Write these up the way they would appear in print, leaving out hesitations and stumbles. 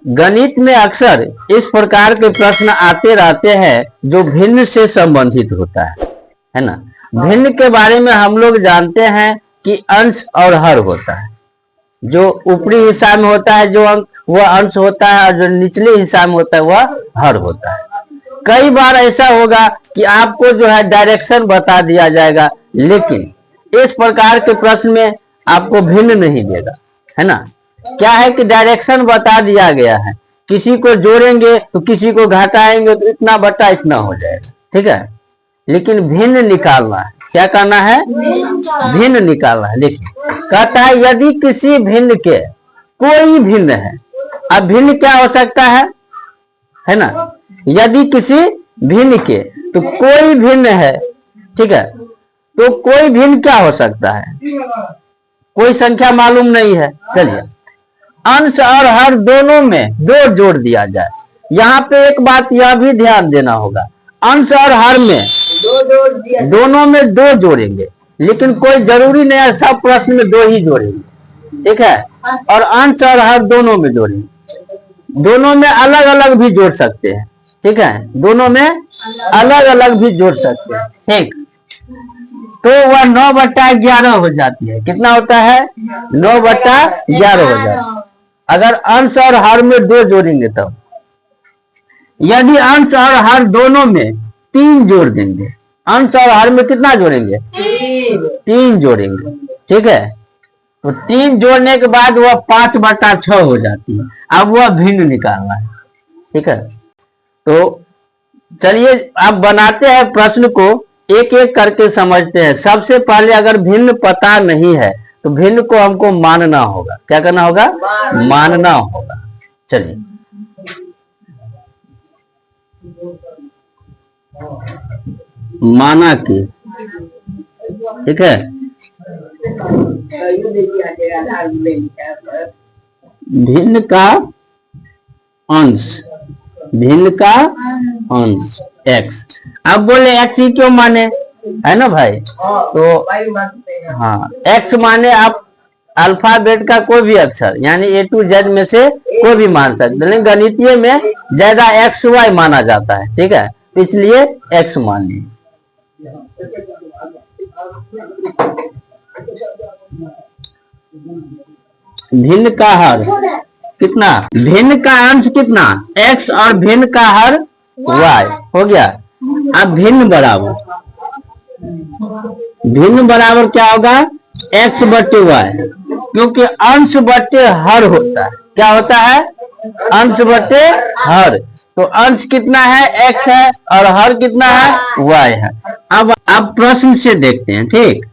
गणित में अक्सर इस प्रकार के प्रश्न आते रहते हैं जो भिन्न से संबंधित होता है ना। भिन्न के बारे में हम लोग जानते हैं कि अंश और हर होता है। जो ऊपरी हिस्सा में होता है जो अंक वह अंश होता है, और जो निचले हिस्सा में होता है वह हर होता है। कई बार ऐसा होगा कि आपको जो है डायरेक्शन बता दिया जाएगा, लेकिन इस प्रकार के प्रश्न में आपको भिन्न नहीं देगा, है ना। क्या है कि डायरेक्शन बता दिया गया है, किसी को जोड़ेंगे तो किसी को घटाएंगे तो इतना बटा इतना हो जाएगा, ठीक है। लेकिन भिन्न निकालना है, क्या करना है, भिन्न निकालना है। देखिए कहता है यदि किसी भिन्न के कोई भिन्न है। अब भिन्न क्या हो सकता है ना। यदि किसी भिन्न के तो कोई भिन्न है, ठीक है। तो कोई भिन्न क्या हो सकता है, कोई संख्या मालूम नहीं है। चलिए अंश और हर दोनों में दो जोड़ दिया जाए। यहाँ पे एक बात यह भी ध्यान देना होगा, अंश और हर में दोनों में दो जोड़ेंगे, लेकिन कोई जरूरी नहीं है सब प्रश्न में दो ही जोड़ेंगे, ठीक है। और अंश और हर दोनों में जोड़ेंगे, दोनों में अलग अलग भी जोड़ सकते हैं, ठीक है। दोनों में अलग अलग भी जोड़ सकते हैं, ठीक। तो वह 9/11 हो जाती है। कितना होता है, 9/11 हो जाता है अगर अंश और हर में दो जोड़ेंगे तब। यदि अंश और हर दोनों में 3 जोड़ देंगे, अंश और हर में कितना जोड़ेंगे, 3 जोड़ेंगे, ठीक है। तो 3 जोड़ने के बाद वह 5/6 हो जाती है। अब वह भिन्न निकालना है, ठीक है। तो चलिए अब बनाते हैं प्रश्न को, एक एक करके समझते हैं। सबसे पहले अगर भिन्न पता नहीं है तो भिन्न को हमको मानना होगा। क्या करना होगा, मानना होगा। चलिए माना कि, ठीक है, भिन्न का अंश, भिन्न का अंश x। अब बोले x ही क्यों माने, है ना भाई। तो हाँ x माने आप अल्फाबेट का कोई भी अक्षर यानी A to Z में से कोई भी मान सकते हैं, लेकिन गणितीय में ज्यादा XY माना जाता है, ठीक है। तो इसलिए x मान लीजिए। भिन्न का हर कितना, भिन्न का अंश कितना x और भिन्न का हर y हो गया। अब भिन्न बराबर, भिन्न बराबर क्या होगा, x/y, क्योंकि अंश बटे हर होता है। क्या होता है, अंश बटे हर। तो अंश कितना है, x है, और हर कितना है, y है। अब प्रश्न से देखते हैं, ठीक।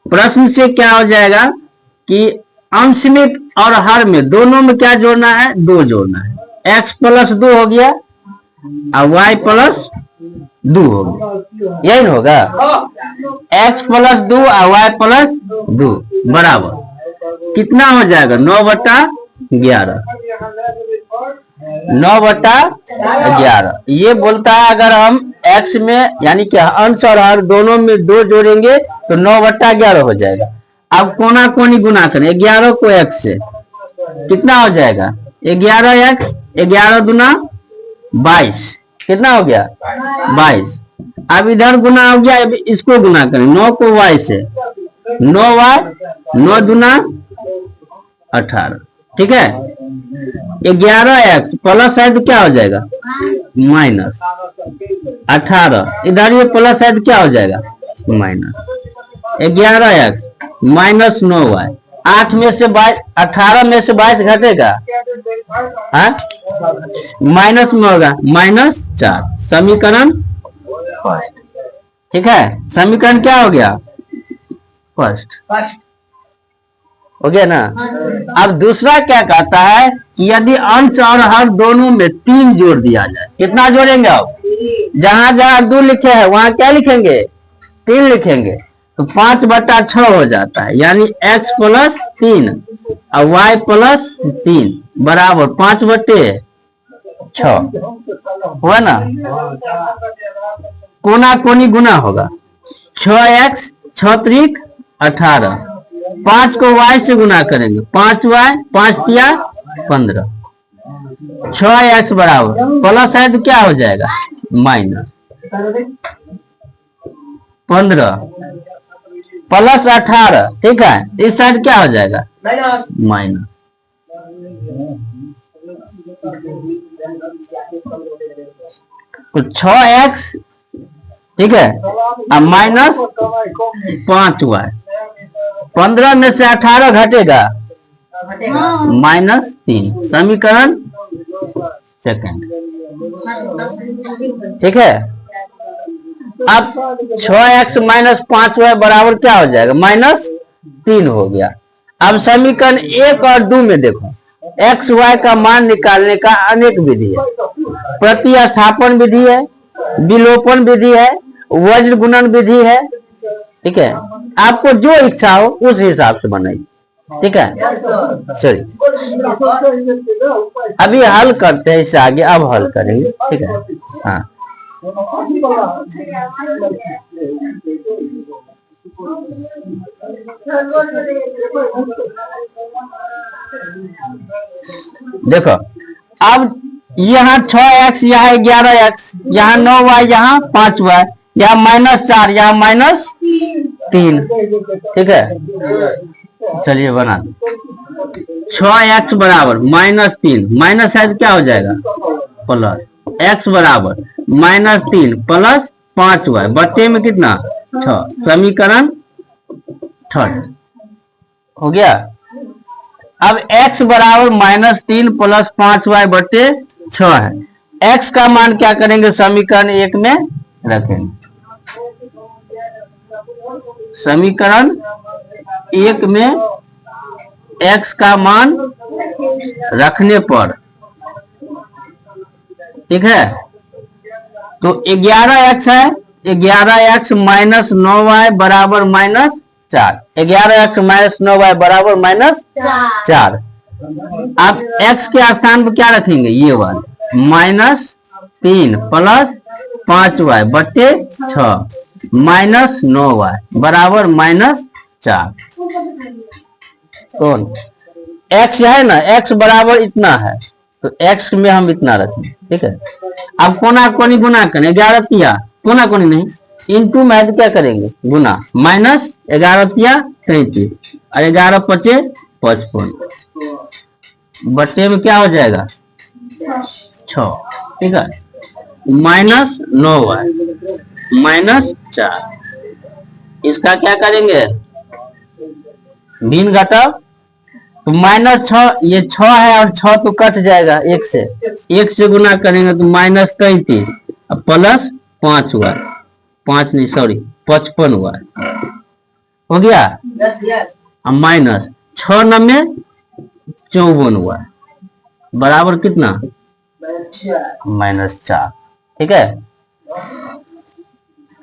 प्रश्न से क्या हो जाएगा कि अंश में और हर में दोनों में क्या जोड़ना है, 2 जोड़ना है। x + 2 हो गया और y + 2 हो गया, यही होगा। x + 2 और y + 2 बराबर कितना हो जाएगा, 9/11। 9/11 ये बोलता है अगर हम x में यानी कि अंश और हर दोनों में 2 जोड़ेंगे तो 9/11 हो जाएगा। अब कोना कोनी गुना करें 11 को x से, कितना हो जाएगा, 11x, 11 दूना 22, कितना हो गया, 22। अब इधर गुना हो गया, अब इसको गुना करें 9 को y से, 9y, 9 दूना 18, ठीक है। 11x प्लस है तो क्या हो जाएगा, माइनस 18, इधर ये प्लस है तो क्या हो जाएगा, माइनस 11x माइनस 9y। 8 में से 22, 18 में से 22 घटेगा, हाँ माइनस में होगा, -4। समीकरण फर्स्ट, ठीक है। समीकरण क्या हो गया, फर्स्ट हो गया ना। अब दूसरा क्या कहता है कि यदि अंश और हर दोनों में 3 जोड़ दिया जाए। कितना जोड़ेंगे आप, जहां जहां 2 लिखे हैं वहां क्या लिखेंगे, 3 लिखेंगे। तो 5/6 हो जाता है, यानी x + 3 और y + 3 बराबर 5/6 हुआ ना। कोना कोनी गुना होगा, 6x 6 त्रिक 18, 5 को y से गुना करेंगे, 5y 5 तिया 15, 6x बराबर प्लस है तो क्या हो जाएगा माइनस 15 प्लस 18, ठीक है, इस साइड क्या हो जाएगा माइनस। तो 6x, ठीक है, अब माइनस 5y, 15 में से 18 घटेगा -3, समीकरण सेकंड, ठीक है। अब 6x माइनस 5y बराबर क्या हो जाएगा -3 हो गया। अब समीकरण 1 और 2 में देखो, x y का मान निकालने का अनेक विधि है, प्रतिस्थापन विधि है, विलोपन विधि है, वज्र गुणन विधि है, ठीक है। आपको जो इच्छा हो उस हिसाब से बनाइए, ठीक है। चलिए अभी हल करते हैं, इससे आगे अब हल करेंगे, ठीक है। हाँ, देखो अब यहाँ 6x, यहाँ 11x, यहाँ 9y, यहाँ 5y, यहाँ -4, यहाँ -3, ठीक है। चलिए बना दो। 6x बराबर -3, माइनस है तो क्या हो जाएगा प्लस, x बराबर -3 प्लस 5y बट्टे में कितना 6, समीकरण थर्ड हो गया। अब x बराबर -3 प्लस 5y बट्टे 6 है। x का मान क्या करेंगे समीकरण 1 में रखेंगे, समीकरण 1 में x का मान रखने पर, ठीक है, तो 11x है, 11x माइनस 9y बराबर -4, 11x माइनस 9y बराबर -4। आप x के स्थान पर क्या रखेंगे, ये वाले -3 प्लस 5y बट्टे 6 -9y बराबर -4। कौन x है ना, x बराबर इतना है तो x में हम इतना रखें, ठीक है। अब कोना कोनी गुना करें, 11 तिया कोना कोनी नहीं, इनटू में तो क्या करेंगे गुना, -11 तिया 33 और 11 पचे 55 बट्टे में क्या हो जाएगा 6, ठीक है, -9y -4। इसका क्या करेंगे भिन्न घटाव, तो -6, ये 6 है और 6 तो कट जाएगा 1 से गुना करेंगे तो -33 प्लस 5y, 5 नहीं सॉरी 55y हो गया, अब माइनस 6 9 54y बराबर कितना -4, ठीक है।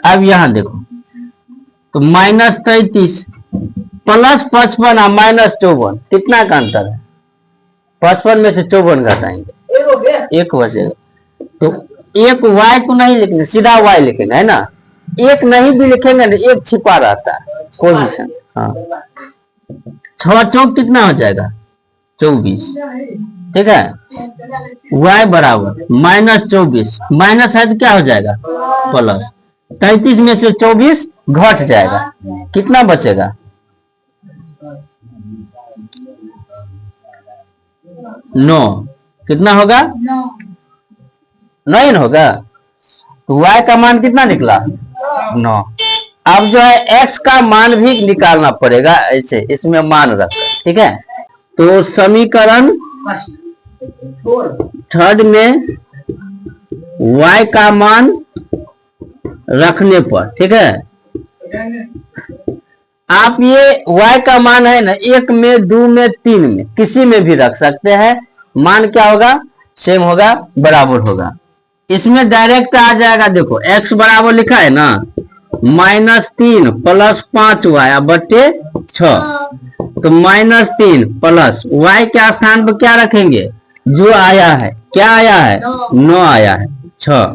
अब यहां देखो तो -33 प्लस 55 और -54 कितना का अंतर है, 55 में से 54 घटाएंगे 1 बचेगा, तो 1 y को नहीं लिखेंगे, सीधा y लिखेंगे, है ना। 1 नहीं भी लिखेंगे ना, 1 छिपा रहता है पोजीशन। हाँ, 6 चौक कितना हो जाएगा 24, ठीक है। y बराबर -24, माइनस है तो क्या हो जाएगा प्लस, 33 में से 24 घट जाएगा, कितना बचेगा 9, कितना होगा 9 होगा, तो y का मान कितना निकला 9। अब जो है x का मान भी निकालना पड़ेगा, ऐसे इसमें मान रख, ठीक है। तो समीकरण थर्ड में y का मान रखने पर, ठीक है, आप ये y का मान है ना 1 में 2 में 3 में किसी में भी रख सकते हैं, मान क्या होगा सेम होगा, बराबर होगा। इसमें डायरेक्ट आ जाएगा, देखो x बराबर लिखा है ना -3 प्लस 5y बट्टे 6, तो -3 प्लस y के स्थान पर क्या रखेंगे जो आया है, क्या आया है 9 आया है 6,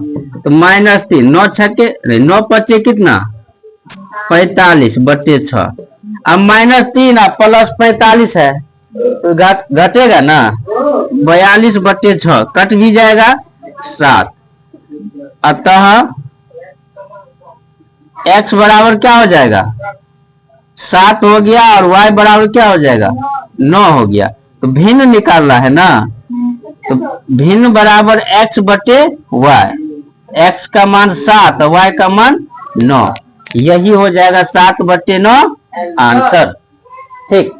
तो -3 9 छक्के 9 पचे कितना 45 बट्टे 6। अब -3 प्लस 45 है तो घटेगा ना, 42/6 कट भी जाएगा 7। अतः x बराबर क्या हो जाएगा 7 हो गया और y बराबर क्या हो जाएगा 9 हो गया। तो भिन्न निकालना है ना, तो भिन्न बराबर x/y, x का मान 7 और y का मान 9, यही हो जाएगा 7/9 आंसर। ठीक।